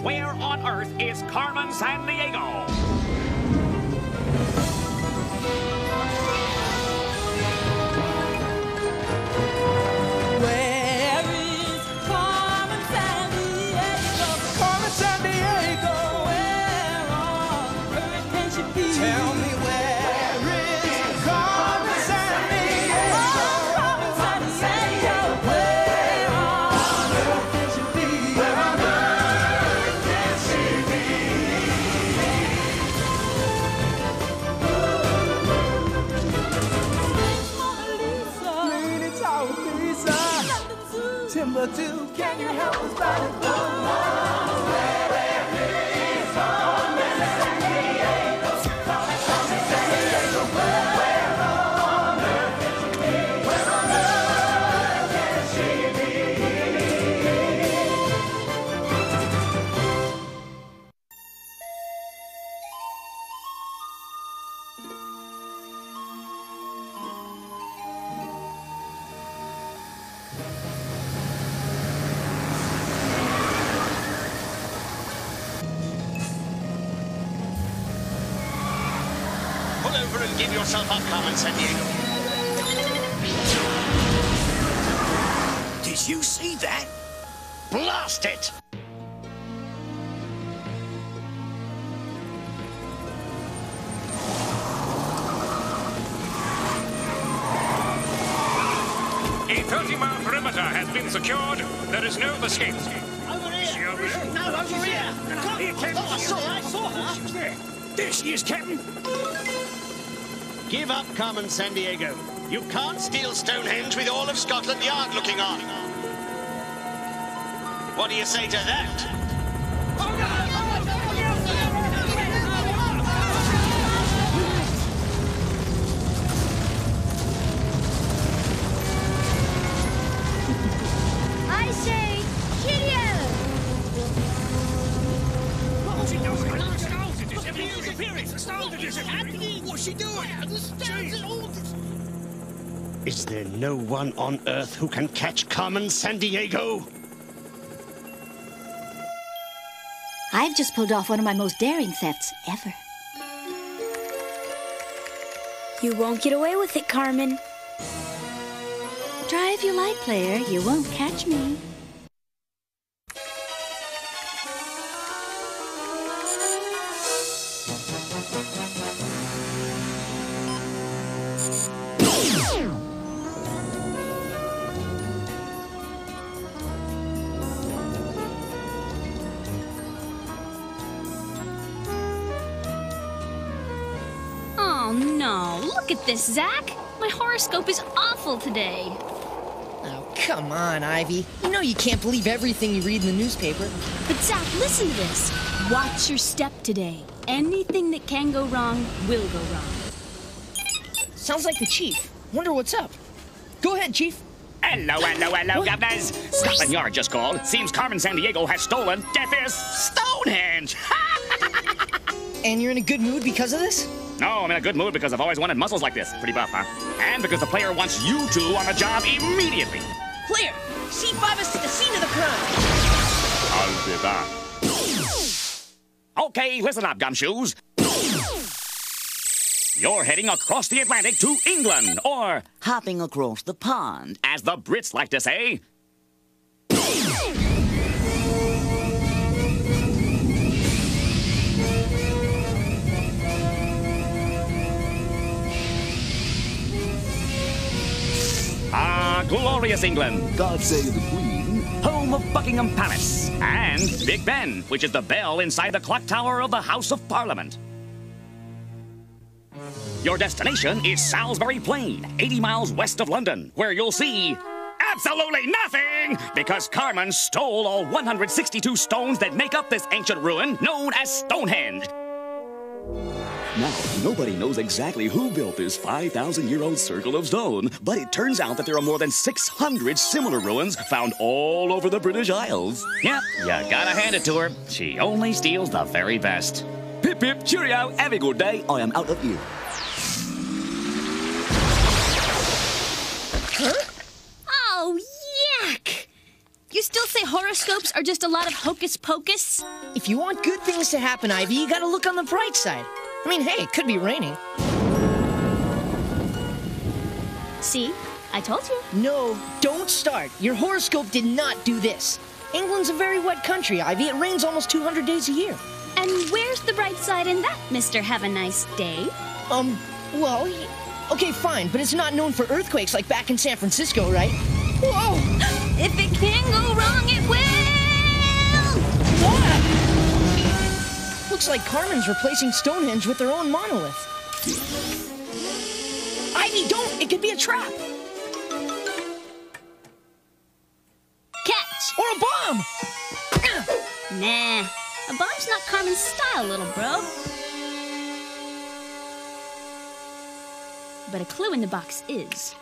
Where on earth is Carmen Sandiego? Where is Carmen Sandiego? Carmen Sandiego. Where on earth can she be? Tell me where is Carmen Sandiego? Carmen Sandiego. Where on earth can she be? Where on earth can she be? Lady Tower Pizza. Timbuktu, can you help us find it? Pull over and give yourself up, Carmen Sandiego. Did you see that? Blast it! A 30-mile perimeter has been secured. There is no escape. Over here. She over there? No, over here. Here, Captain. Oh, I saw her. She's there. There she is, Captain. Give up, Carmen Sandiego. You can't steal Stonehenge with all of Scotland Yard looking on. What do you say to that? I say, cheerio! What's she doing? Is there no one on Earth who can catch Carmen Sandiego? I've just pulled off one of my most daring thefts ever. You won't get away with it, Carmen. Try if you like, player. You won't catch me. Oh no, look at this, Zach. My horoscope is awful today. Oh, come on, Ivy. You know you can't believe everything you read in the newspaper. But Zach, listen to this. Watch your step today. Anything that can go wrong will go wrong. Sounds like the chief. Wonder what's up. Go ahead, chief. Hello, governors. Scotland Yard just called. Seems Carmen Sandiego has stolen Death is Stonehenge. And you're in a good mood because of this? No, I'm in a good mood because I've always wanted muscles like this. Pretty buff, huh? And because the player wants you two on the job immediately. Player, C5 us to the scene of the crime. I'll be back. Okay, listen up, gumshoes. You're heading across the Atlantic to England, or hopping across the pond, as the Brits like to say. Ah, glorious England. God save the Queen. Home of Buckingham Palace. And Big Ben, which is the bell inside the clock tower of the House of Parliament. Your destination is Salisbury Plain, 80 miles west of London, where you'll see absolutely nothing, because Carmen stole all 162 stones that make up this ancient ruin known as Stonehenge. Now, nobody knows exactly who built this 5,000-year-old circle of stone, but it turns out that there are more than 600 similar ruins found all over the British Isles. Yep, you gotta hand it to her. She only steals the very best. Pip, pip, cheerio, have a good day. I am out of here. Huh? Oh, yuck! You still say horoscope horoscopes are just a lot of hocus pocus? If you want good things to happen, Ivy, you gotta look on the bright side. I mean, hey, it could be raining. See? I told you. No, don't start. Your horoscope did not do this. England's a very wet country, Ivy. It rains almost 200 days a year. And where's the bright side in that, Mr. Have a Nice Day? Well, okay, fine, but it's not known for earthquakes like back in San Francisco, right? Whoa! If it can go wrong, it will! What? Looks like Carmen's replacing Stonehenge with their own monolith. Ivy, don't! It could be a trap! Catch! Or a bomb! Nah, a bomb's not Carmen's style, little bro. But a clue in the box is.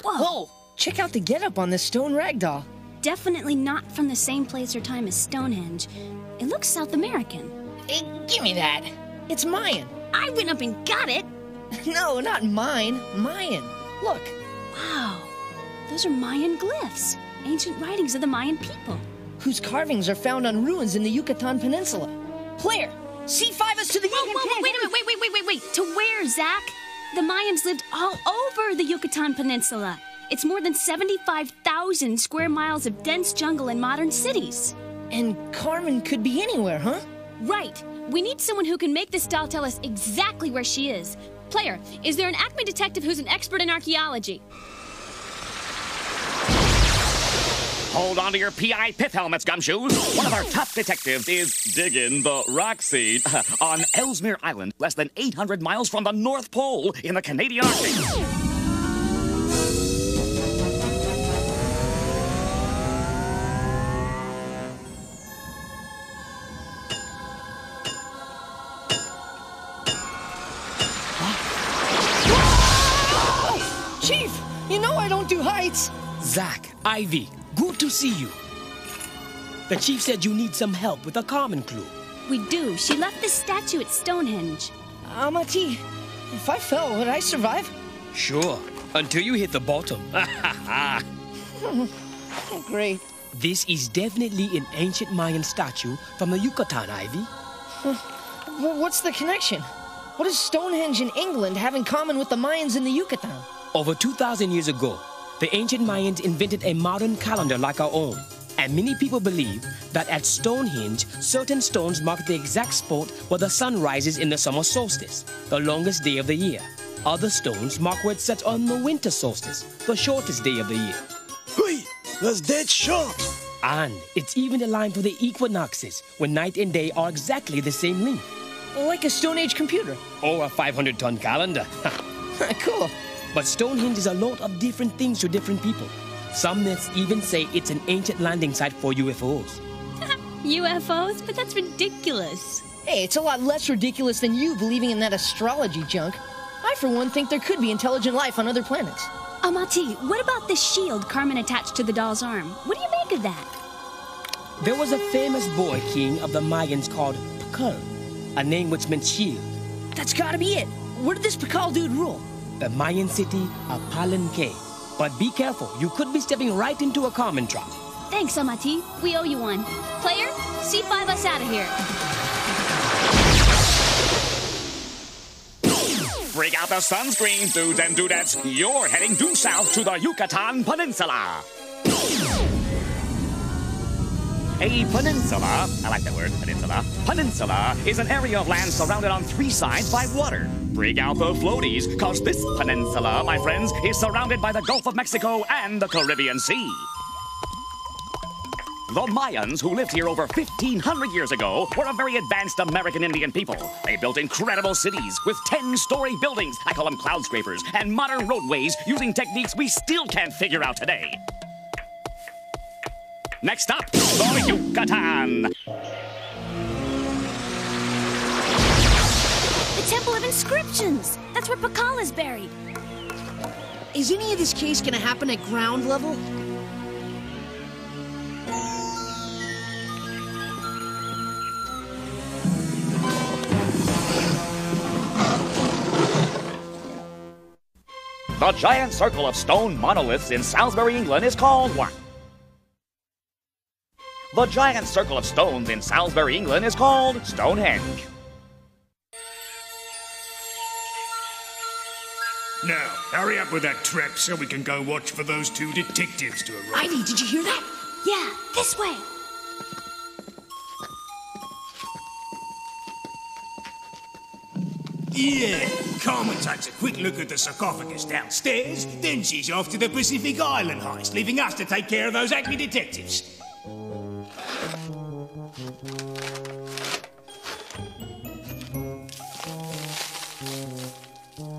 Whoa! Check out the getup on this stone ragdoll. Definitely not from the same place or time as Stonehenge. It looks South American. Hey, give me that. It's Mayan. I went up and got it. No, not mine. Mayan. Look. Wow, those are Mayan glyphs. Ancient writings of the Mayan people. Whose carvings are found on ruins in the Yucatan Peninsula. Player, C5 us to the Whoa, wait a minute, wait. To where, Zach? The Mayans lived all over the Yucatan Peninsula. It's more than 75,000 square miles of dense jungle in modern cities. And Carmen could be anywhere, huh? Right. We need someone who can make this doll tell us exactly where she is. Player, is there an Acme detective who's an expert in archaeology? Hold on to your PI pith helmets, gumshoes. One of our top detectives is digging the rock seed on Ellesmere Island, less than 800 miles from the North Pole in the Canadian Arctic. Chief, you know I don't do heights. Zach, Ivy, good to see you. The chief said you need some help with a Carmen clue. We do. She left this statue at Stonehenge. Amati, if I fell, would I survive? Sure, until you hit the bottom. Oh, great. This is definitely an ancient Mayan statue from the Yucatan, Ivy. What's the connection? What does Stonehenge in England have in common with the Mayans in the Yucatan? Over 2,000 years ago, the ancient Mayans invented a modern calendar like our own. And many people believe that at Stonehenge, certain stones mark the exact spot where the sun rises in the summer solstice, the longest day of the year. Other stones mark where it sets on the winter solstice, the shortest day of the year. Wait, that's dead short. And it's even aligned for the equinoxes, when night and day are exactly the same length. Like a Stone Age computer. Or a 500-ton calendar. Cool. But Stonehenge is a lot of different things to different people. Some myths even say it's an ancient landing site for UFOs. UFOs? But that's ridiculous. Hey, it's a lot less ridiculous than you believing in that astrology junk. I, for one, think there could be intelligent life on other planets. Amati, what about this shield Carmen attached to the doll's arm? What do you make of that? There was a famous boy king of the Mayans called Pakal, a name which meant shield. That's gotta be it. Where did this Pakal dude rule? The Mayan city of Palenque. But be careful, you could be stepping right into a Carmen trap. Thanks, Amati. We owe you one. Player, C5 us out of here. Break out the sunscreen, dudes and dudettes. You're heading due south to the Yucatan Peninsula. A peninsula, I like that word, peninsula. Peninsula is an area of land surrounded on three sides by water. Bring out the floaties, cause this peninsula, my friends, is surrounded by the Gulf of Mexico and the Caribbean Sea. The Mayans, who lived here over 1,500 years ago, were a very advanced American Indian people. They built incredible cities with 10-story buildings, I call them cloud scrapers, and modern roadways using techniques we still can't figure out today. Next up, the Yucatan. The Temple of Inscriptions. That's where Pakal is buried. Is any of this case gonna happen at ground level? The giant circle of stone monoliths in Salisbury, England is called what? The giant circle of stones in Salisbury, England is called Stonehenge. Now, hurry up with that trap so we can go watch for those two detectives to arrive. Ivy, did you hear that? Yeah, this way. Yeah, Carmen takes a quick look at the sarcophagus downstairs, then she's off to the Pacific Island heist, leaving us to take care of those acme detectives.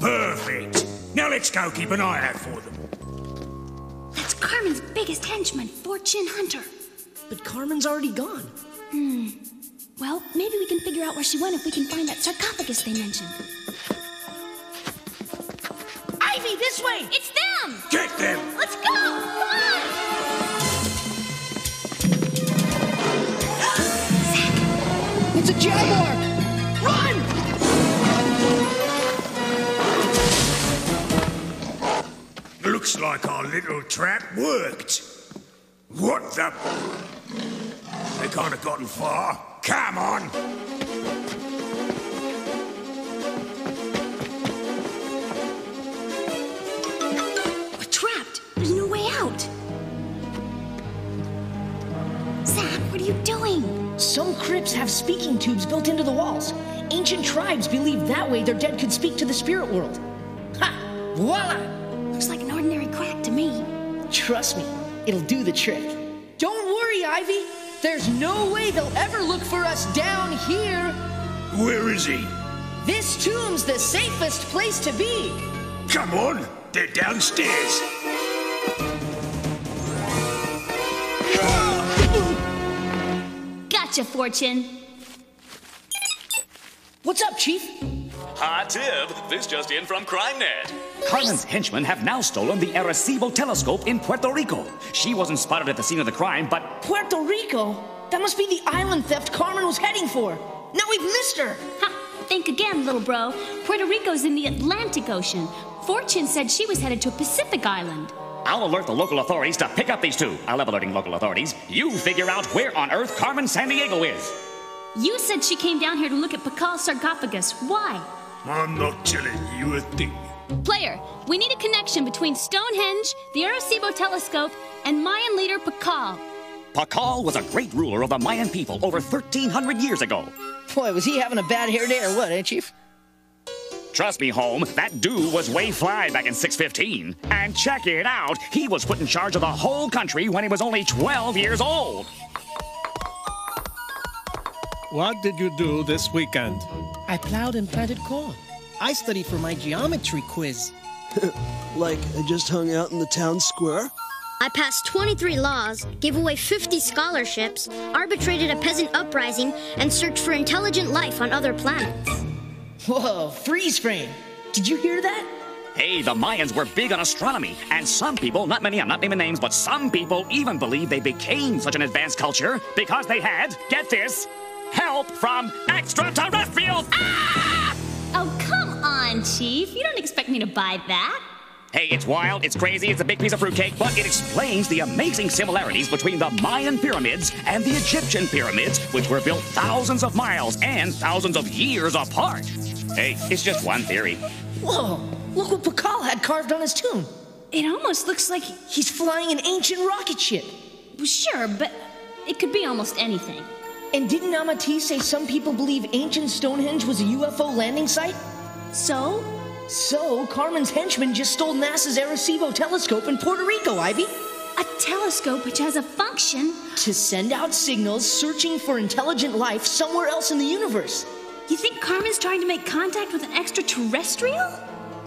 Perfect. Now let's go keep an eye out for them. That's Carmen's biggest henchman, Fortune Hunter. But Carmen's already gone. Well, maybe we can figure out where she went if we can find that sarcophagus they mentioned. Ivy, this way! It's them! Get them! Let's go! Come on! It's a jaguar! Run! Looks like our little trap worked. What the... They can't have gotten far. Come on! We're trapped. There's no way out. Zach, what are you doing? Some crypts have speaking tubes built into the walls. Ancient tribes believed that way their dead could speak to the spirit world. Ha! Voila! Looks like an ordinary crack to me. Trust me, it'll do the trick. Don't worry, Ivy. There's no way they'll ever look for us down here. Where is he? This tomb's the safest place to be. Come on, they're downstairs. Gotcha, Fortune. What's up, Chief? Hi, Tib. This just in from CrimeNet. Carmen's henchmen have now stolen the Arecibo telescope in Puerto Rico. She wasn't spotted at the scene of the crime, but... Puerto Rico? That must be the island theft Carmen was heading for. Now we've missed her. Ha! Think again, little bro. Puerto Rico's in the Atlantic Ocean. Fortune said she was headed to a Pacific island. I'll alert the local authorities to pick up these two. I love alerting local authorities. You figure out where on earth Carmen Sandiego is. You said she came down here to look at Pacal's sarcophagus. Why? I'm not telling you a thing. Player, we need a connection between Stonehenge, the Arecibo telescope, and Mayan leader Pacal. Pacal was a great ruler of the Mayan people over 1,300 years ago. Boy, was he having a bad hair day or what, eh, Chief? Trust me, Home, that dude was way fly back in 615. And check it out, he was put in charge of the whole country when he was only 12 years old. What did you do this weekend? I plowed and planted corn. I studied for my geometry quiz. Like, I just hung out in the town square? I passed 23 laws, gave away 50 scholarships, arbitrated a peasant uprising, and searched for intelligent life on other planets. Whoa, freeze frame. Did you hear that? Hey, the Mayans were big on astronomy, and some people, not many, I'm not naming names, but some people even believe they became such an advanced culture because they had, get this, help from extraterrestrials! Ah! Oh, come on, Chief. You don't expect me to buy that. Hey, it's wild, it's crazy, it's a big piece of fruitcake, but it explains the amazing similarities between the Mayan pyramids and the Egyptian pyramids, which were built thousands of miles and thousands of years apart. Hey, it's just one theory. Whoa, look what Pacal had carved on his tomb. It almost looks like... He's flying an ancient rocket ship. Sure, but it could be almost anything. And didn't Amati say some people believe ancient Stonehenge was a UFO landing site? So? So, Carmen's henchmen just stole NASA's Arecibo telescope in Puerto Rico, Ivy. A telescope which has a function... to send out signals searching for intelligent life somewhere else in the universe. You think Carmen's trying to make contact with an extraterrestrial?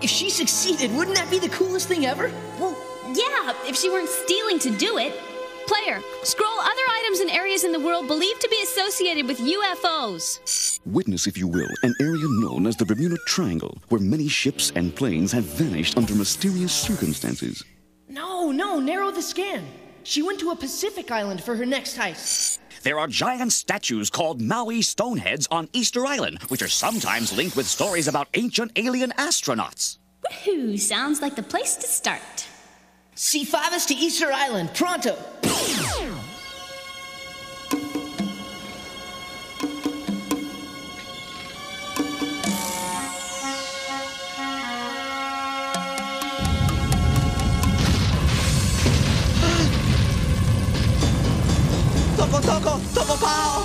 If she succeeded, wouldn't that be the coolest thing ever? Well, yeah, if she weren't stealing to do it. Player, scroll other items and areas in the world believed to be associated with UFOs. Witness, if you will, an area known as the Bermuda Triangle, where many ships and planes have vanished under mysterious circumstances. No, narrow the scan. She went to a Pacific island for her next heist. There are giant statues called Maui Stoneheads on Easter Island, which are sometimes linked with stories about ancient alien astronauts. Woohoo! Sounds like the place to start. C5 us to Easter Island, pronto! Toco pao!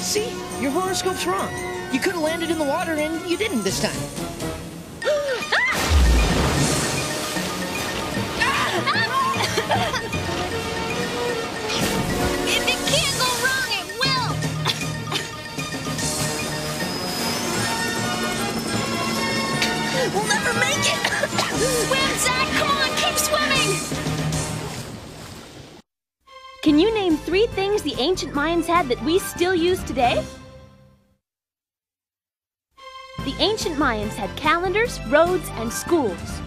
See? Your horoscope's wrong. You could have landed in the water and you didn't this time. If it can't go wrong, it will! We'll never make it! Swim, Zach! Come on, keep swimming! Can you name 3 things the ancient Mayans had that we still use today? The ancient Mayans had calendars, roads, and schools.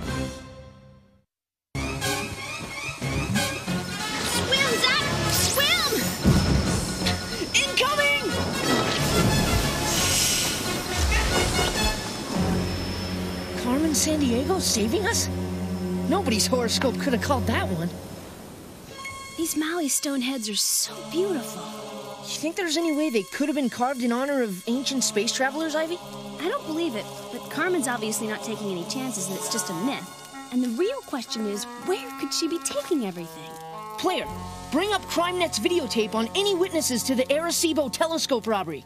Swim, Zach! Swim! Incoming! Carmen Sandiego saving us? Nobody's horoscope could have called that one. These Maui stone heads are so beautiful. You think there's any way they could have been carved in honor of ancient space travelers, Ivy? I don't believe it, but Carmen's obviously not taking any chances and it's just a myth. And the real question is, where could she be taking everything? Player, bring up CrimeNet's videotape on any witnesses to the Arecibo telescope robbery.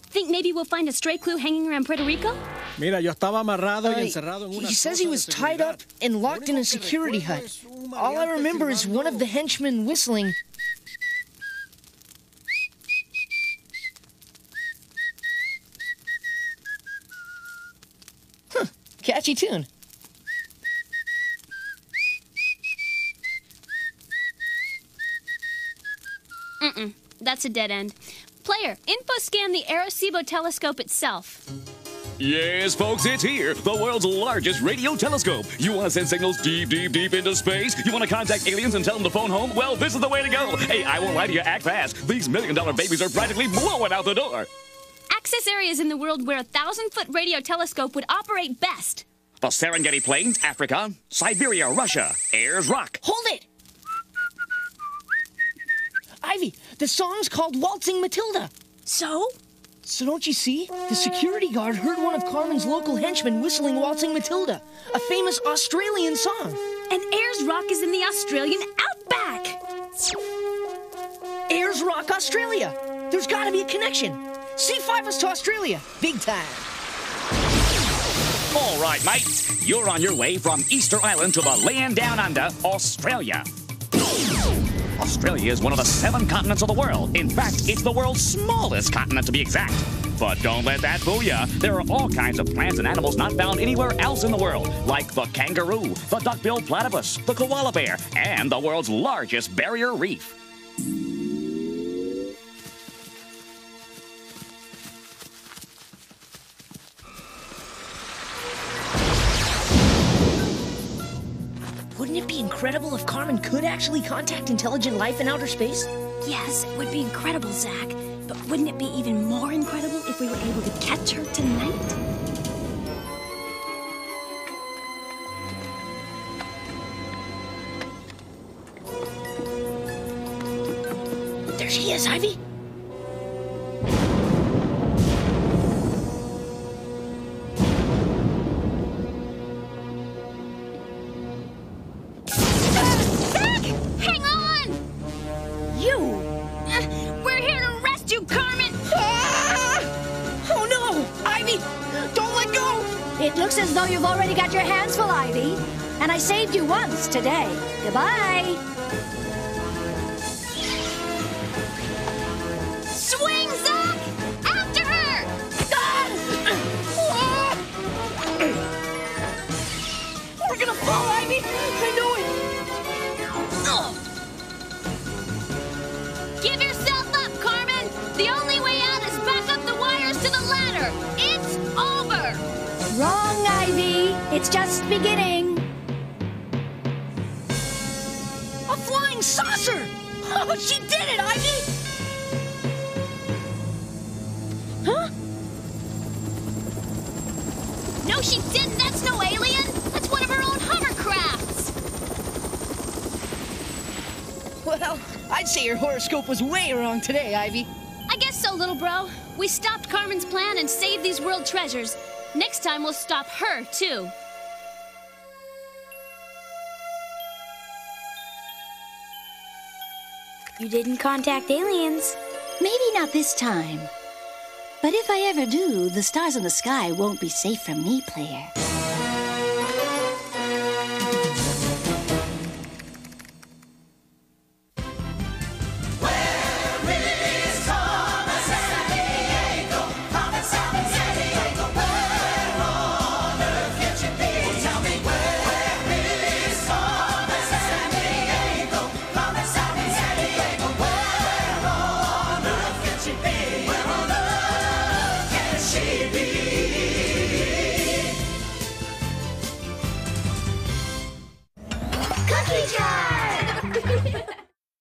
Think maybe we'll find a stray clue hanging around Puerto Rico? Mira, yo estaba amarrado y encerrado en una He says he was tied up and locked in a security hut. All I remember is one of the henchmen whistling. Huh, catchy tune. That's a dead end. Player, info scan the Arecibo telescope itself. Yes, folks, it's here. The world's largest radio telescope. You want to send signals deep, deep, deep into space? You want to contact aliens and tell them to phone home? Well, this is the way to go. Hey, I won't lie to you, act fast. These $1 million babies are practically blowing out the door. Access areas in the world where a 1,000-foot radio telescope would operate best. The Serengeti Plains, Africa. Siberia, Russia. Ayers Rock. Hold it! Ivy, the song's called Waltzing Matilda. So? So don't you see? The security guard heard one of Carmen's local henchmen whistling Waltzing Matilda, a famous Australian song. And Ayers Rock is in the Australian outback. Ayers Rock, Australia. There's got to be a connection. C5 us to Australia. Big time. All right, mate. You're on your way from Easter Island to the land down under, Australia. Australia is one of the 7 continents of the world. In fact, it's the world's smallest continent to be exact. But don't let that fool you. There are all kinds of plants and animals not found anywhere else in the world, like the kangaroo, the duck-billed platypus, the koala bear, and the world's largest barrier reef. Wouldn't it be incredible if Carmen could actually contact intelligent life in outer space? Yes, it would be incredible, Zach. But wouldn't it be even more incredible if we were able to catch her tonight? There she is, Ivy. We're here to rescue Carmen! Ah! Oh no! Ivy! Don't let go! It looks as though you've already got your hands full, Ivy. And I saved you once today. Goodbye. Swing, Zach! After her! We're gonna fall, Ivy! I know it! Give yourself up, Carmen! The only way out is back up the wires to the ladder! It's over! Wrong, Ivy. It's just beginning. A flying saucer! closer! Oh, she did it, Ivy! Huh? No, she didn't! That's no alien! That's one of her own hovercrafts! Well, I'd say your horoscope was way wrong today, Ivy. I guess so, little bro. We stopped Carmen's plan and saved these world treasures. Next time we'll stop her, too. You didn't contact aliens. Maybe not this time. But if I ever do, the stars in the sky won't be safe from me, player. Cookie jar!